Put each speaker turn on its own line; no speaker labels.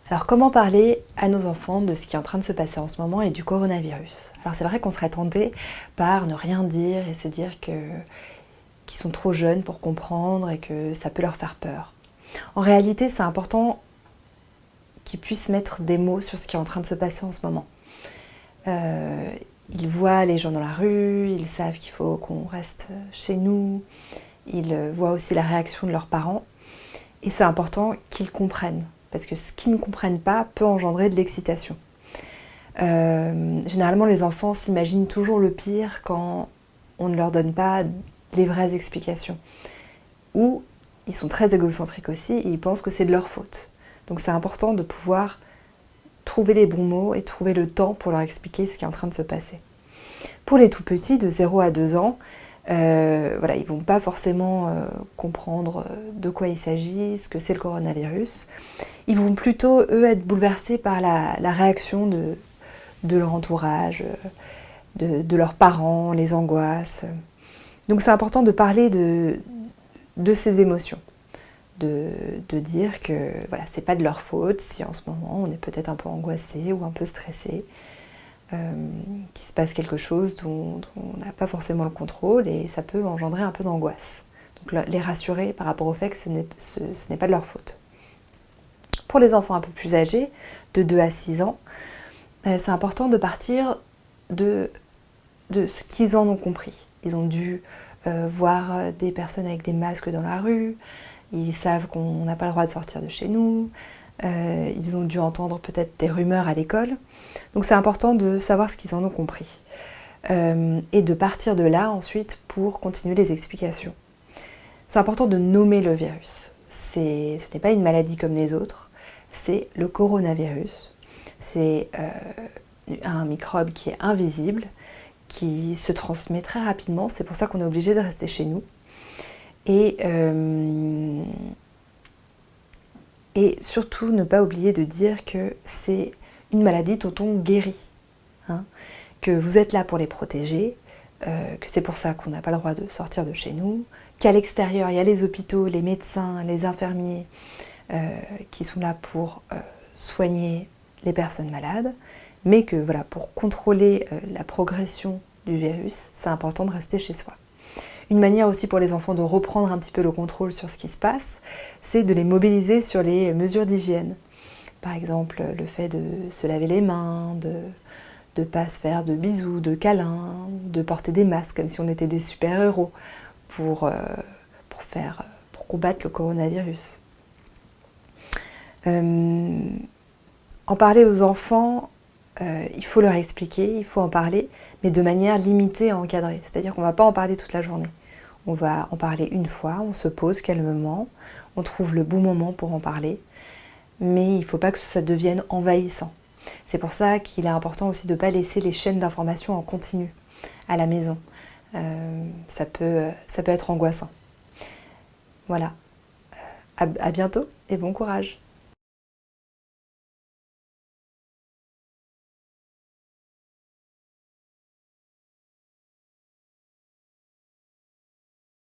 Alors comment parler à nos enfants de ce qui est en train de se passer en ce moment et du coronavirus? Alors c'est vrai qu'on serait tenté par ne rien dire et se dire qu'ils sont trop jeunes pour comprendre et que ça peut leur faire peur. En réalité, c'est important qu'ils puissent mettre des mots sur ce qui est en train de se passer en ce moment. Ils voient les gens dans la rue, ils savent qu'il faut qu'on reste chez nous, ils voient aussi la réaction de leurs parents et c'est important qu'ils comprennent. Parce que ce qu'ils ne comprennent pas peut engendrer de l'excitation. Généralement, les enfants s'imaginent toujours le pire quand on ne leur donne pas les vraies explications. Ou ils sont très égocentriques aussi et ils pensent que c'est de leur faute. Donc c'est important de pouvoir trouver les bons mots et trouver le temps pour leur expliquer ce qui est en train de se passer. Pour les tout petits, de 0 à 2 ans, ils ne vont pas forcément comprendre de quoi il s'agit, ce que c'est le coronavirus. Ils vont plutôt, eux, être bouleversés par la réaction de leur entourage, de leurs parents, les angoisses. Donc c'est important de parler de ces émotions, de dire que voilà, c'est pas de leur faute si en ce moment on est peut-être un peu angoissé ou un peu stressé, qu'il se passe quelque chose dont on n'a pas forcément le contrôle et ça peut engendrer un peu d'angoisse. Donc les rassurer par rapport au fait que ce n'est pas de leur faute. Pour les enfants un peu plus âgés, de 2 à 6 ans, c'est important de partir de ce qu'ils en ont compris. Ils ont dû voir des personnes avec des masques dans la rue, ils savent qu'on n'a pas le droit de sortir de chez nous, ils ont dû entendre peut-être des rumeurs à l'école. Donc c'est important de savoir ce qu'ils en ont compris. Et de partir de là ensuite pour continuer les explications. C'est important de nommer le virus. Ce n'est pas une maladie comme les autres, c'est le coronavirus. C'est un microbe qui est invisible, qui se transmet très rapidement, c'est pour ça qu'on est obligé de rester chez nous. Et surtout ne pas oublier de dire que c'est une maladie dont on guérit, hein, que vous êtes là pour les protéger, que c'est pour ça qu'on n'a pas le droit de sortir de chez nous, qu'à l'extérieur il y a les hôpitaux, les médecins, les infirmiers qui sont là pour soigner les personnes malades, mais que voilà, pour contrôler la progression du virus, c'est important de rester chez soi. Une manière aussi pour les enfants de reprendre un petit peu le contrôle sur ce qui se passe, c'est de les mobiliser sur les mesures d'hygiène. Par exemple, le fait de se laver les mains, de ne pas se faire de bisous, de câlins, de porter des masques comme si on était des super-héros pour combattre le coronavirus. En parler aux enfants, il faut leur expliquer, il faut en parler, mais de manière limitée et encadrée. C'est-à-dire qu'on ne va pas en parler toute la journée. On va en parler une fois, on se pose calmement, on trouve le bon moment pour en parler, mais il ne faut pas que ça devienne envahissant. C'est pour ça qu'il est important aussi de ne pas laisser les chaînes d'information en continu à la maison. Ça peut être angoissant. Voilà. À bientôt et bon courage.